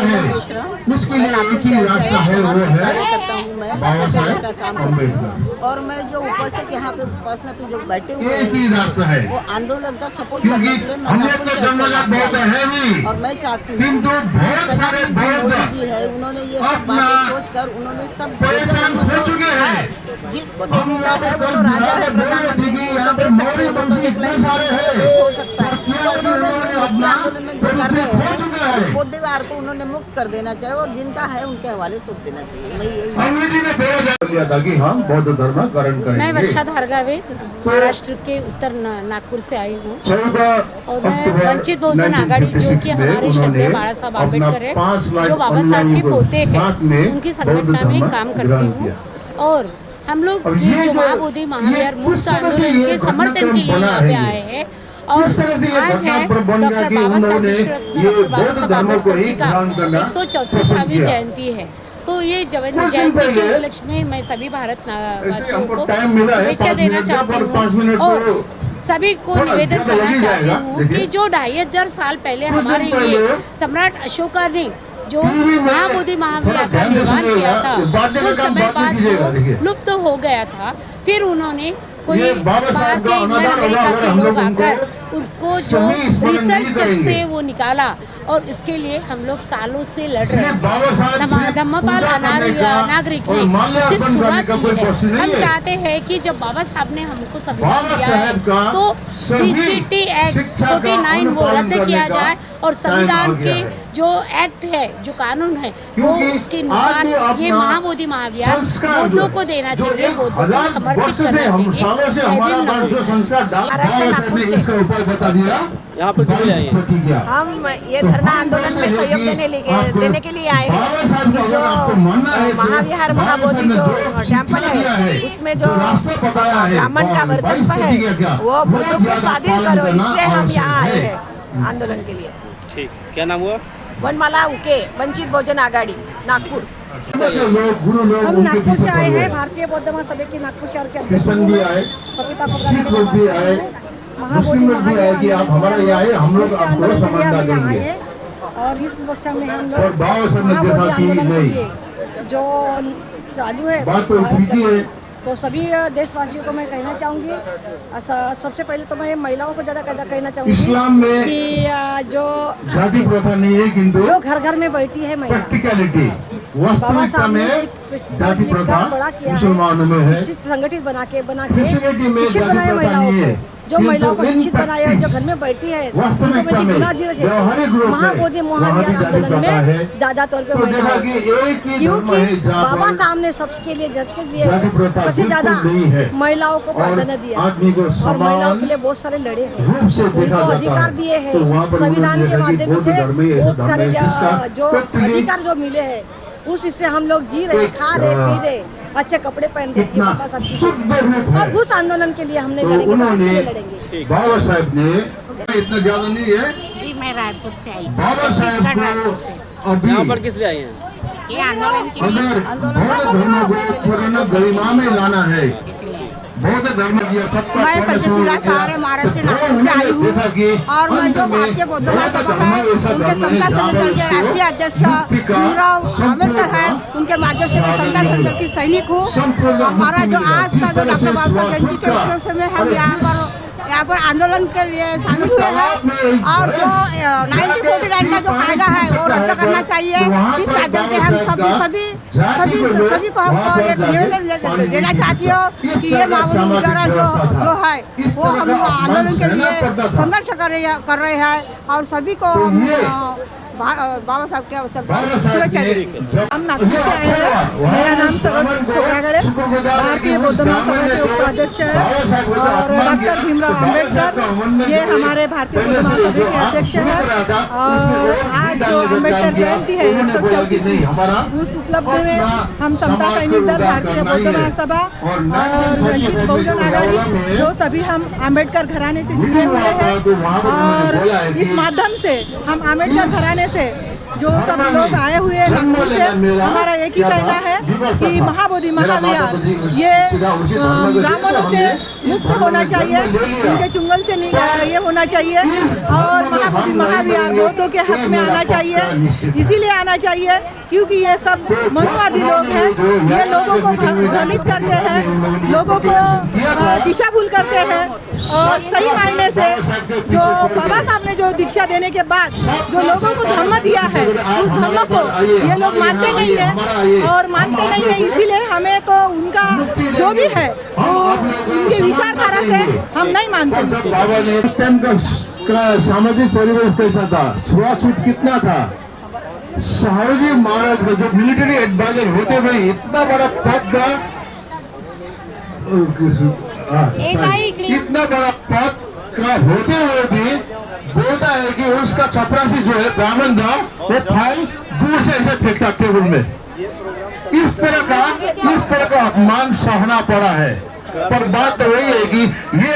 है उसके लिए एक ही रास्ता है, वो है बाबा साहेब अम्बेडकर। और मैं जो उपस्थित यहाँ पे उपासना पे जो बैठे हुए एक ही रास्ता है, वो आंदोलन का सपोर्ट क्योंकि करने के लिए मैं अम्बेडकर जन्मजात बौद्ध है नहीं, और मैं चाहती हूँ किंतु बहुत सारे मोदी बौद्ध जी है, उन्होंने ये सब अपना बातें सोच कर उन्होंने सब पहचान खो चुके हैं। जिसको हम देने का है वो तो राजा है, बोल रहे थे कि यहाँ पे मौर्य वंशी इतने सारे हैं, हो सकता है क्या कि उन्होंने अपना परिचय खो चुका है। बुद्धवार को उन्होंने मुक्त कर देना चाहिए और जिनका है उनके हवाले सौंप देना चाहिए। मैं यही अंग्रेजी ने 2000 लिया था कि हम बौद्ध धर्म करण मैं करेंगे। वर्षा धारगावे महाराष्ट्र के उत्तर नागपुर से आई हूँ और मैं वंचित बहुजन आघाड़ी जो कि हमारे श्रद्धेय बाला साहब आम्बेडकर है, जो बाबा साहब के पोते हैं, उनकी संगठन में काम करती हूँ। और हम लोग ये जो महाबोधि महावीर मुक्त आंदोलन के समर्थन के लिए यहाँ पे आए हैं। और आज है डॉक्टर बाबा साहब विश्वरत्न डॉक्टर बाबा साहब आम्बेडकर जी का 134वीं जयंती है। तो ये जयंती के उपलक्ष्य में मैं सभी भारत वासियों को शुभेच्छा देना चाहती हूँ और सभी को निवेदन करना चाहती हूँ कि जो 2500 साल पहले हमारे लिए सम्राट अशोका ने जो महाबोधि महावीर का निर्माण किया था, उस समय बाद वो लुप्त हो गया था। फिर उन्होंने कोई बाहर के इंग्लैंड अमेरिका के लोग आकर उसको जो रिसर्च से वो निकाला और इसके लिए हम लोग सालों से लड़ रहे हैं। धम्मपाल नागरिक ने इसकी शुरुआत की है। हम चाहते हैं कि जब बाबा साहब ने हमको संविधान दिया है तो सीसीटी एक्ट 49 वो रद्द किया जाए और संविधान के जो एक्ट है, जो कानून है, वो उसके अनुसार ये महाबोधि महावीर बौद्धों को देना चाहिए, बौद्धों को समर्पित करना चाहिए। इसका उपाय बता दिया। यहाँ पर क्यों आए हैं? हम ये धरना आंदोलन में सहयोग देने के लिए आए हैं। जो महाविहार महाबोधि जो टेम्पल है उसमें जो ब्राह्मण का वर्चस्व है वो बौद्धों को स्वाधीन करो, इसलिए हम यहाँ आए हैं आंदोलन के लिए। ठीक, क्या नाम हुआ? वनमाला उके, वंचित बहुजन आघाड़ी, नागपुर। हम नागपुर से आए हैं, भारतीय बौद्ध महासभा की नागपुर शहर के अध्यक्ष भी आए, सिख लोग भी आए, मुस्लिम लोग भी आए कि आप हमारे यहाँ आए, हम लोग आपको सम्मान देंगे। और इस पक्षा में हम और बाबा साहब ने देखा कि नहीं जो चालू है बात तो ठीक ही है। तो सभी देशवासियों को मैं कहना चाहूँगी, सबसे पहले तो मैं महिलाओं को ज़्यादा कहना चाहूँगी इस्लाम में कि जो जाति प्रथा नहीं है, किंतु जो घर घर में बैठी है महिला, प्रैक्टिकलिटी वास्तविकता में जाति प्रथा मुसलमानों में है। संगठित बना के फैसिलिटी में शिक्षित जाति बनाए प्रथा महिलाओं नहीं है, को, जो महिलाओं को शिक्षित बनाए और जो घर में बैठी है वास्तविकता में व्यवहारिक रूप से महाबोधि महावीर आंदोलन में ज्यादा तौर पे देखा कि एक ही धर्म है जहाँ बाबा पर साहब ने सबके लिए जाति प्रथा सबसे ज्यादा बिल्कुल नहीं है महिलाओं को प्राधान्य दिया आदमी को और महिलाओं समान के लिए बहुत सारे लड़े हैं, रूप से देखा उनको जाता अधिकार है। दिए हैं, तो वहाँ पर संविधान के माध्यम से बहुत सारे जो टोटली अधिकार जो मिले हैं उस इससे हम लोग जी रहे, खा रहे, पी रहे, अच्छे कपड़े पहन रहे, इतना सब शुद्ध रूप और है। उस आंदोलन के लिए हमने तो लड़ेंगे, उन्होंने लड़ेंगे। बाबा साहब ने इतना ज्यादा नहीं है, जी मैं रायपुर से आई हूँ। बाबा साहब को अभी यहाँ पर किस लिए आए हैं? ये आंदोलन के लिए अगर बौद्ध धर्म को पुराना गरिमा में लाना है, बौद्ध धर्म की सबका मैं पंचशीला सारे महाराष्ट्र नागपुर से आई हूँ और मैं जो भारतीय बौद्ध महासभा है उनके संस्था संगठन के राष्ट्रीय अध्यक्ष भीमराव अम्बेडकर है, उनके माध्यम से मैं संस्था संगठन की सैनिक हूँ। हमारा जो आज का जो डॉक्टर बाबा साहब जयंती के उपलक्ष्य में हम यहाँ पर आंदोलन के लिए शामिल हुए हैं और जो 1949 का जो कायदा है वो रद्द करना चाहिए। इस माध्यम से हम सभी को हमको एक निवेदन देना चाहती हूँ कि ये महाबोधि वगैरह जो है वो हम आंदोलन के लिए संघर्ष कर रहे हैं और सभी को बाबा साहब के अवसर पर शुभेच्छा देंगे। हम नागपुर से आए हैं, मेरा नाम सरोज खोगागड़े, भारतीय बौद्ध महासभा के उपाध्यक्ष है और डॉक्टर भीमराव अम्बेडकर ये हमारे भारतीय बौद्ध महासभा के अध्यक्ष है और आज जो अम्बेडकर जयंती है 134वीं, उस उपलब्धि में हम समता सैनिक दल, भारतीय बौद्ध महासभा और वंचित बहुजन आघाड़ी जो सभी हम अम्बेडकर घराने से जुड़े हुए हैं और इस माध्यम से हम अम्बेडकर घराने से जो सब लोग आए हुए हैं नागपुर से, हमारा एक ही कहना है कि महाबोधि महाविहार ये ब्राह्मणों से मुक्त होना चाहिए, उनके चुंगल से नहीं ये होना चाहिए और महाबोधि महाविहार बौद्धों के हक में आना चाहिए। इसीलिए आना चाहिए क्योंकि ये सब मनुवादी लोग हैं, ये लोगों को भ्रमित करते हैं, लोगों को दिशा भूल करते हैं और सही मायने से जो बाबा साहब ने जो दीक्षा देने के बाद जो लोगों को धर्म दिया है उस धर्म को ये लोग मानते नहीं है और मानते नहीं है। इसीलिए हमें तो उनका जो भी है वो उनके विचारधारा से हम नहीं मानते। बाबा ने उस टाइम का सामाजिक परिवेश कैसा था, छुआछूत कितना था। शाहूजी महाराज का जो मिलिट्री एडवाइजर होते हुए इतना बड़ा पद का इतना बड़ा पद का होते हुए भी बोलता है कि उसका चपरासी जो है ब्राह्मण था वो फाइल दूर से ऐसे फेंकता टेबल में। इस तरह का अपमान सहना पड़ा है। पर बात तो वही है कि ये